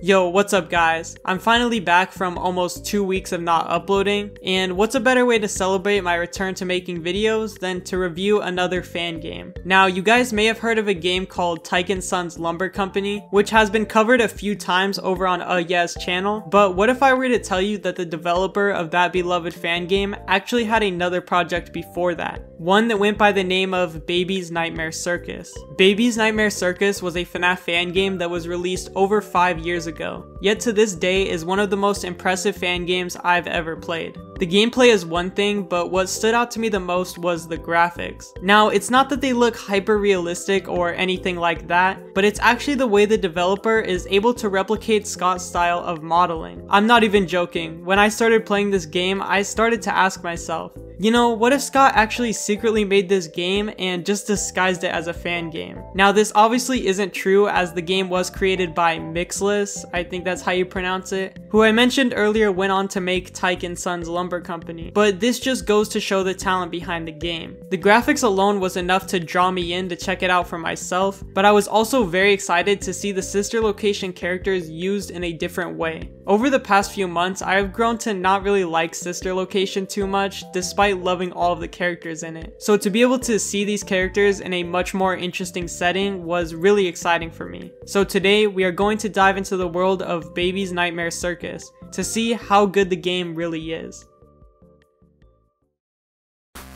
Yo, what's up guys? I'm finally back from almost 2 weeks of not uploading, and what's a better way to celebrate my return to making videos than to review another fan game. Now, you guys may have heard of a game called Tyke & Sons Lumber Company, which has been covered a few times over on Yes channel, but what if I were to tell you that the developer of that beloved fan game actually had another project before that? One that went by the name of Baby's Nightmare Circus. Baby's Nightmare Circus was a Fnaf fan game that was released over 5 years ago, yet to this day is one of the most impressive fan games I've ever played. The gameplay is one thing, but what stood out to me the most was the graphics. Now, it's not that they look hyper realistic or anything like that, but it's actually the way the developer is able to replicate Scott's style of modeling. I'm not even joking. When I started playing this game, I started to ask myself, you know, what if Scott actually secretly made this game and just disguised it as a fan game? Now, this obviously isn't true, as the game was created by Mixless, I think that's how you pronounce it, who I mentioned earlier went on to make Tyke & Sons Lumber Company, but this just goes to show the talent behind the game. The graphics alone was enough to draw me in to check it out for myself, but I was also very excited to see the sister location characters used in a different way. Over the past few months, I have grown to not really like sister location too much, despite loving all of the characters in it. So to be able to see these characters in a much more interesting setting was really exciting for me. So today we are going to dive into the world of Baby's Nightmare Circus to see how good the game really is.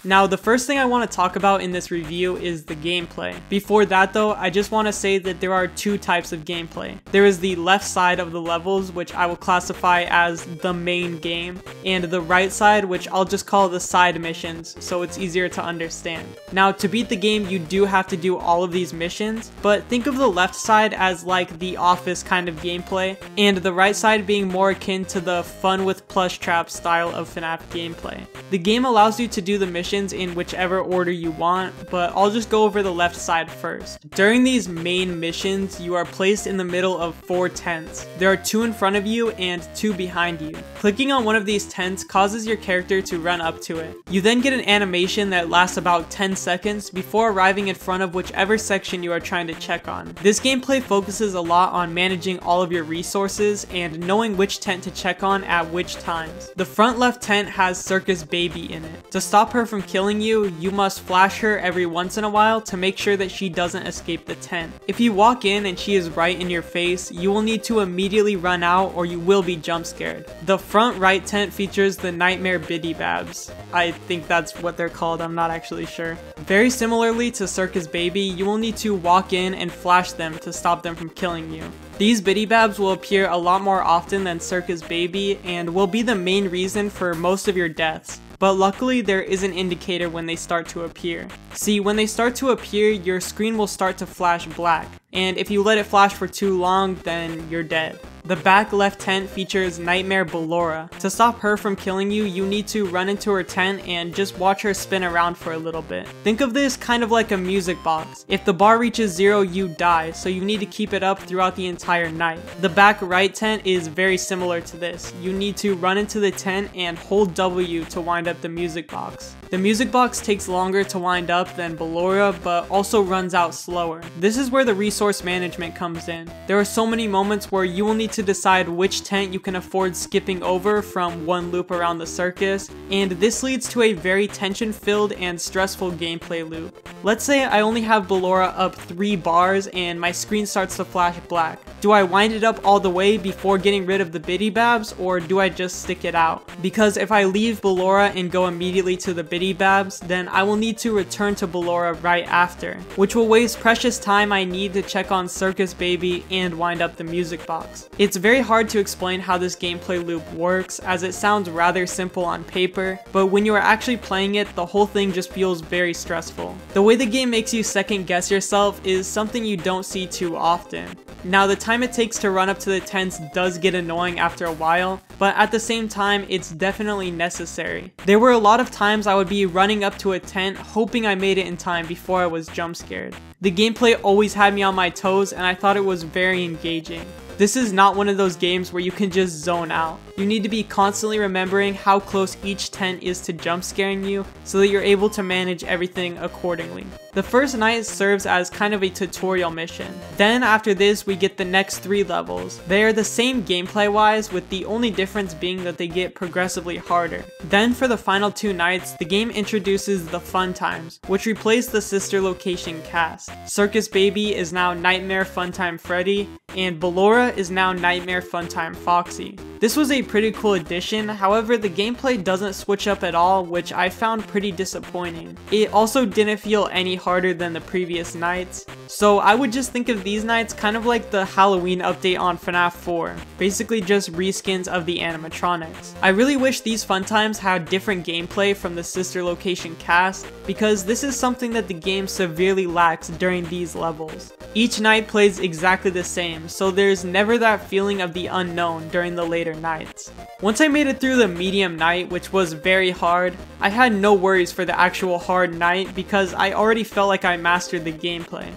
Now, the first thing I want to talk about in this review is the gameplay. Before that though, I just want to say that there are two types of gameplay. There is the left side of the levels, which I will classify as the main game, and the right side, which I'll just call the side missions, so it's easier to understand. Now, to beat the game, you do have to do all of these missions, but think of the left side as like the Office kind of gameplay, and the right side being more akin to the fun with plush trap style of Fnaf gameplay. The game allows you to do the missions in whichever order you want, but I'll just go over the left side first. During these main missions, you are placed in the middle of 4 tents. There are 2 in front of you and 2 behind you. Clicking on one of these tents causes your character to run up to it. You then get an animation that lasts about 10 seconds before arriving in front of whichever section you are trying to check on. This gameplay focuses a lot on managing all of your resources and knowing which tent to check on at which times. The front left tent has Circus Baby in it. To stop her from killing you, you must flash her every once in a while to make sure that she doesn't escape the tent. If you walk in and she is right in your face, you will need to immediately run out or you will be jump scared. The front right tent features the Nightmare Biddy Babs. I think that's what they're called, I'm not actually sure. Very similarly to Circus Baby, you will need to walk in and flash them to stop them from killing you. These Biddy Babs will appear a lot more often than Circus Baby and will be the main reason for most of your deaths. But luckily there is an indicator when they start to appear. See, when they start to appear, your screen will start to flash black, and if you let it flash for too long, then you're dead. The back left tent features Nightmare Ballora. To stop her from killing you, you need to run into her tent and just watch her spin around for a little bit. Think of this kind of like a music box. If the bar reaches 0, you die, so you need to keep it up throughout the entire night. The back right tent is very similar to this. You need to run into the tent and hold W to wind up the music box. The music box takes longer to wind up than Ballora, but also runs out slower. This is where the resource management comes in. There are so many moments where you will need to decide which tent you can afford skipping over from one loop around the circus, and this leads to a very tension-filled and stressful gameplay loop. Let's say I only have Ballora up 3 bars and my screen starts to flash black. Do I wind it up all the way before getting rid of the Biddy Babs, or do I just stick it out? Because if I leave Ballora and go immediately to the Biddy Babs, then I will need to return to Ballora right after, which will waste precious time I need to check on Circus Baby and wind up the music box. It's very hard to explain how this gameplay loop works, as it sounds rather simple on paper, but when you are actually playing it, the whole thing just feels very stressful. The way the game makes you second guess yourself is something you don't see too often. Now, the time it takes to run up to the tents does get annoying after a while, but at the same time, it's definitely necessary. There were a lot of times I would be running up to a tent hoping I made it in time before I was jump scared. The gameplay always had me on my toes and I thought it was very engaging. This is not one of those games where you can just zone out. You need to be constantly remembering how close each tent is to jump scaring you so that you're able to manage everything accordingly. The first night serves as kind of a tutorial mission. Then after this we get the next 3 levels. They are the same gameplay wise, with the only difference being that they get progressively harder. Then for the final 2 nights, the game introduces the fun times, which replace the sister location cast. Circus Baby is now Nightmare Funtime Freddy, and Ballora is now Nightmare Funtime Foxy. This was a pretty cool addition, however the gameplay doesn't switch up at all, which I found pretty disappointing. It also didn't feel any harder than the previous nights, so I would just think of these nights kind of like the Halloween update on Fnaf 4, basically just reskins of the animatronics. I really wish these fun times had different gameplay from the sister location cast, because this is something that the game severely lacks during these levels. Each night plays exactly the same, so there's never that feeling of the unknown during the later nights. Once I made it through the medium night, which was very hard, I had no worries for the actual hard night because I already felt like I mastered the gameplay.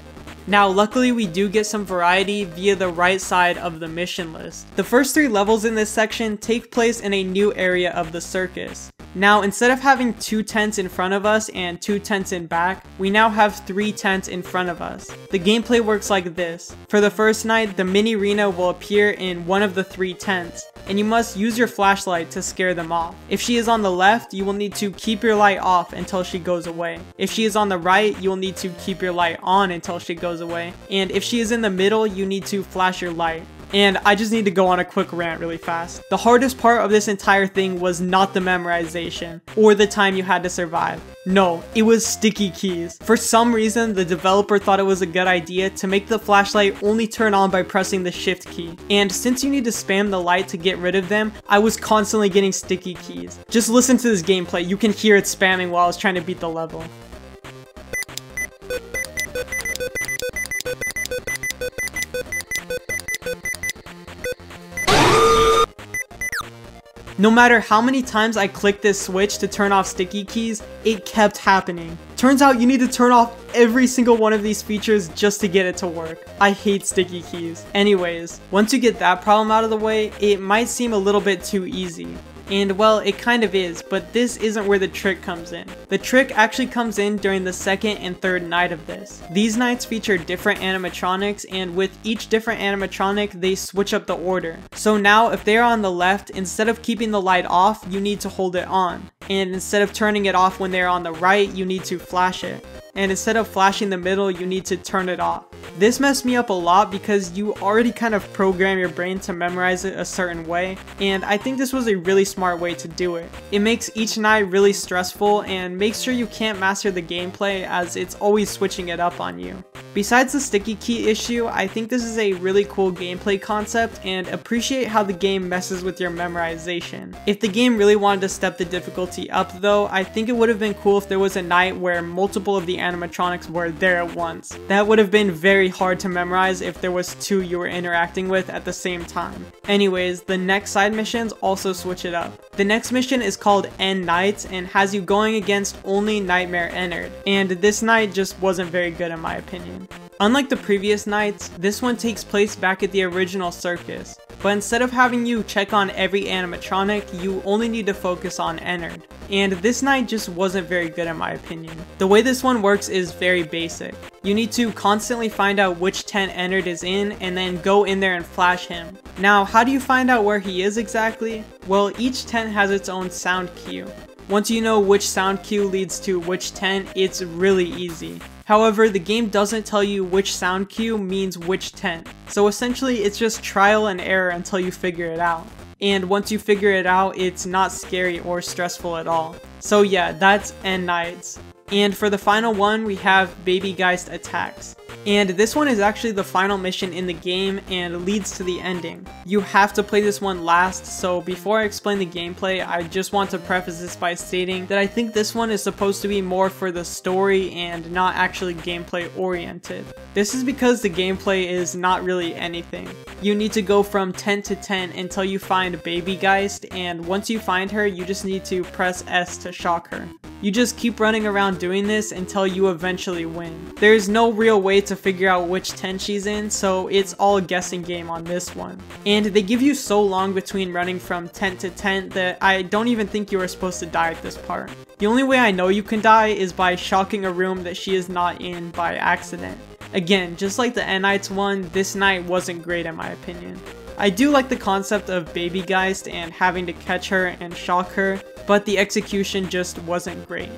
Now luckily we do get some variety via the right side of the mission list. The first 3 levels in this section take place in a new area of the circus. Now instead of having 2 tents in front of us and 2 tents in back, we now have 3 tents in front of us. The gameplay works like this. For the first night, the mini Rena will appear in one of the 3 tents, and you must use your flashlight to scare them off. If she is on the left, you will need to keep your light off until she goes away. If she is on the right, you will need to keep your light on until she goes away. And if she is in the middle, you need to flash your light. And I just need to go on a quick rant really fast. The hardest part of this entire thing was not the memorization or the time you had to survive. No, it was sticky keys. For some reason, the developer thought it was a good idea to make the flashlight only turn on by pressing the shift key. And since you need to spam the light to get rid of them, I was constantly getting sticky keys. Just listen to this gameplay, you can hear it spamming while I was trying to beat the level. No matter how many times I clicked this switch to turn off sticky keys, it kept happening. Turns out you need to turn off every single one of these features just to get it to work. I hate sticky keys. Anyways, once you get that problem out of the way, it might seem a little bit too easy. And well, it kind of is, but this isn't where the trick comes in. The trick actually comes in during the second and third night of this. These nights feature different animatronics, and with each different animatronic, they switch up the order. So now, if they are on the left, instead of keeping the light off, you need to hold it on. And instead of turning it off when they're on the right, you need to flash it. And instead of flashing the middle, you need to turn it off. This messed me up a lot because you already kind of program your brain to memorize it a certain way, and I think this was a really smart way to do it. It makes each night really stressful and makes sure you can't master the gameplay as it's always switching it up on you. Besides the sticky key issue, I think this is a really cool gameplay concept and appreciate how the game messes with your memorization. If the game really wanted to step the difficulty up though, I think it would have been cool if there was a night where multiple of the animatronics were there at once. That would have been very hard to memorize if there was 2 you were interacting with at the same time. Anyways, the next side missions also switch it up. The next mission is called End Nights and has you going against only Nightmare Ennard, and this night just wasn't very good in my opinion. Unlike the previous nights, this one takes place back at the original circus, but instead of having you check on every animatronic, you only need to focus on Ennard. And this night just wasn't very good in my opinion. The way this one works is very basic. You need to constantly find out which tent Ennard is in and then go in there and flash him. Now, how do you find out where he is exactly? Well, each tent has its own sound cue. Once you know which sound cue leads to which tent, it's really easy. However, the game doesn't tell you which sound cue means which tent. So essentially, it's just trial and error until you figure it out. And once you figure it out, it's not scary or stressful at all. So yeah, that's End Nights. And for the final one, we have Baby Geist Attacks. And this one is actually the final mission in the game and leads to the ending. You have to play this one last, so before I explain the gameplay, I just want to preface this by stating that I think this one is supposed to be more for the story and not actually gameplay oriented. This is because the gameplay is not really anything. You need to go from tent to tent until you find Baby Geist, and once you find her, you just need to press S to shock her. You just keep running around doing this until you eventually win. There's no real way to figure out which tent she's in, so it's all a guessing game on this one. And they give you so long between running from tent to tent that I don't even think you are supposed to die at this part. The only way I know you can die is by shocking a room that she is not in by accident. Again, just like the N-Knights one, this night wasn't great in my opinion. I do like the concept of Baby Geist and having to catch her and shock her, but the execution just wasn't great.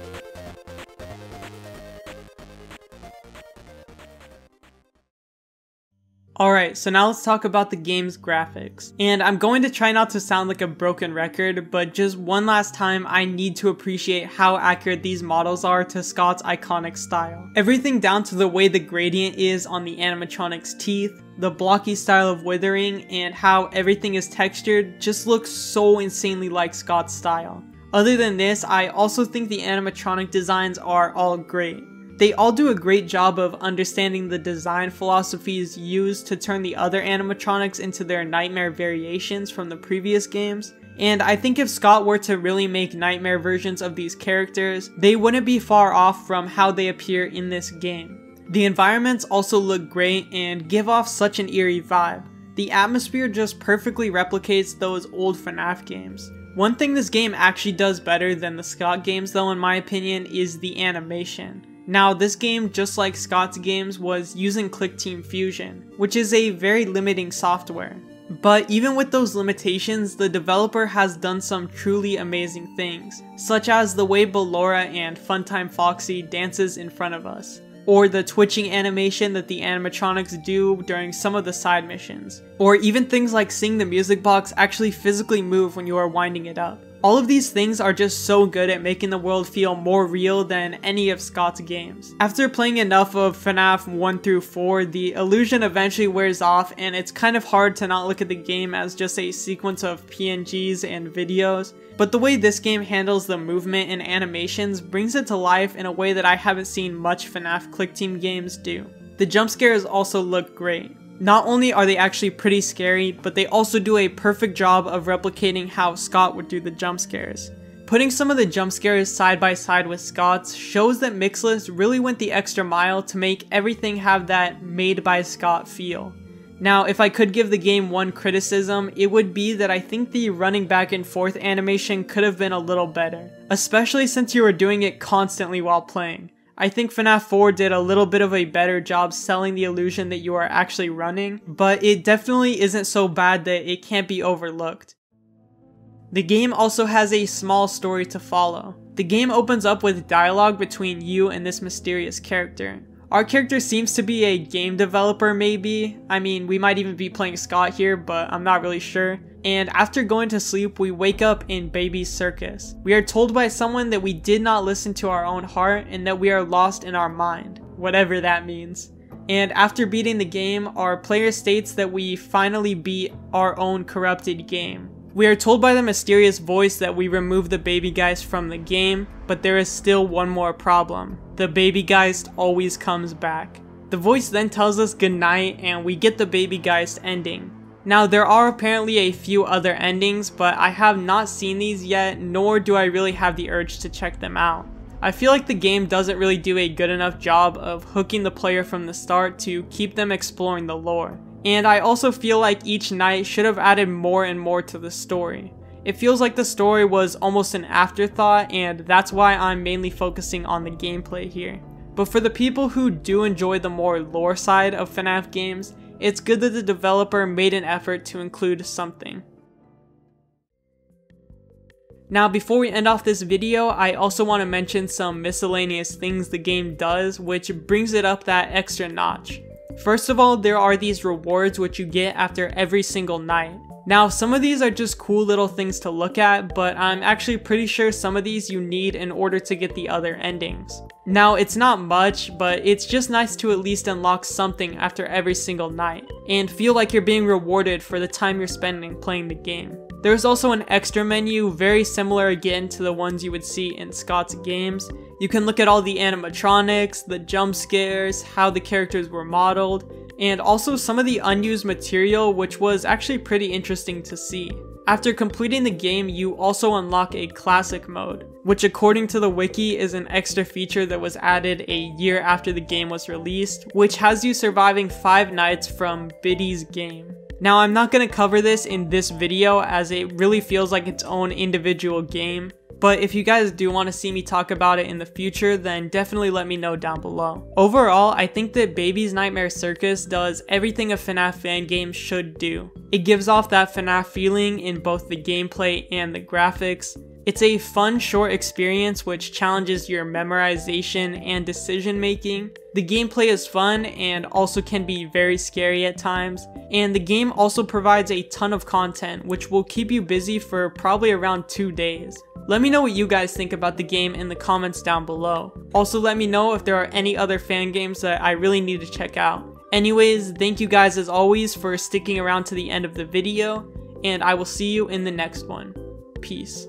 Alright, so now let's talk about the game's graphics. And I'm going to try not to sound like a broken record, but just one last time I need to appreciate how accurate these models are to Scott's iconic style. Everything down to the way the gradient is on the animatronic's teeth, the blocky style of withering, and how everything is textured just looks so insanely like Scott's style. Other than this, I also think the animatronic designs are all great. They all do a great job of understanding the design philosophies used to turn the other animatronics into their nightmare variations from the previous games, and I think if Scott were to really make nightmare versions of these characters, they wouldn't be far off from how they appear in this game. The environments also look great and give off such an eerie vibe. The atmosphere just perfectly replicates those old Fnaf games. One thing this game actually does better than the Scott games though in my opinion is the animation. Now this game, just like Scott's games, was using ClickTeam Fusion, which is a very limiting software. But even with those limitations, the developer has done some truly amazing things, such as the way Ballora and Funtime Foxy dances in front of us, or the twitching animation that the animatronics do during some of the side missions, or even things like seeing the music box actually physically move when you are winding it up. All of these things are just so good at making the world feel more real than any of Scott's games. After playing enough of FNAF 1 through 4, the illusion eventually wears off and it's kind of hard to not look at the game as just a sequence of PNGs and videos. But the way this game handles the movement and animations brings it to life in a way that I haven't seen much FNAF ClickTeam games do. The jump scares also look great. Not only are they actually pretty scary, but they also do a perfect job of replicating how Scott would do the jump scares. Putting some of the jump scares side by side with Scott's shows that Mixless really went the extra mile to make everything have that made by Scott feel. Now, if I could give the game one criticism, it would be that I think the running back and forth animation could have been a little better, especially since you were doing it constantly while playing. I think FNAF 4 did a little bit of a better job selling the illusion that you are actually running, but it definitely isn't so bad that it can't be overlooked. The game also has a small story to follow. The game opens up with dialogue between you and this mysterious character. Our character seems to be a game developer maybe. I mean, we might even be playing Scott here, but I'm not really sure. And after going to sleep, we wake up in Baby's Circus. We are told by someone that we did not listen to our own heart and that we are lost in our mind, whatever that means. And after beating the game, our player states that we finally beat our own corrupted game. We are told by the mysterious voice that we removed the Baby Geist from the game, but there is still one more problem. The Baby Geist always comes back. The voice then tells us goodnight and we get the Baby Geist ending. Now there are apparently a few other endings, but I have not seen these yet, nor do I really have the urge to check them out. I feel like the game doesn't really do a good enough job of hooking the player from the start to keep them exploring the lore. And I also feel like each night should have added more and more to the story. It feels like the story was almost an afterthought, and that's why I'm mainly focusing on the gameplay here. But for the people who do enjoy the more lore side of FNAF games, it's good that the developer made an effort to include something. Now before we end off this video, I also want to mention some miscellaneous things the game does, which brings it up that extra notch. First of all, there are these rewards which you get after every single night. Now some of these are just cool little things to look at, but I'm actually pretty sure some of these you need in order to get the other endings. Now it's not much, but it's just nice to at least unlock something after every single night, and feel like you're being rewarded for the time you're spending playing the game. There's also an extra menu, very similar again to the ones you would see in Scott's games. You can look at all the animatronics, the jump scares, how the characters were modeled, and also some of the unused material, which was actually pretty interesting to see. After completing the game, you also unlock a classic mode, which according to the wiki is an extra feature that was added a year after the game was released, which has you surviving 5 nights from Biddy's game. Now I'm not going to cover this in this video as it really feels like its own individual game, but if you guys do want to see me talk about it in the future, then definitely let me know down below. Overall, I think that Baby's Nightmare Circus does everything a Fnaf fan game should do. It gives off that Fnaf feeling in both the gameplay and the graphics. It's a fun, short experience which challenges your memorization and decision making. The gameplay is fun and also can be very scary at times. And the game also provides a ton of content which will keep you busy for probably around 2 days. Let me know what you guys think about the game in the comments down below. Also let me know if there are any other fan games that I really need to check out. Anyways, thank you guys as always for sticking around to the end of the video, and I will see you in the next one. Peace.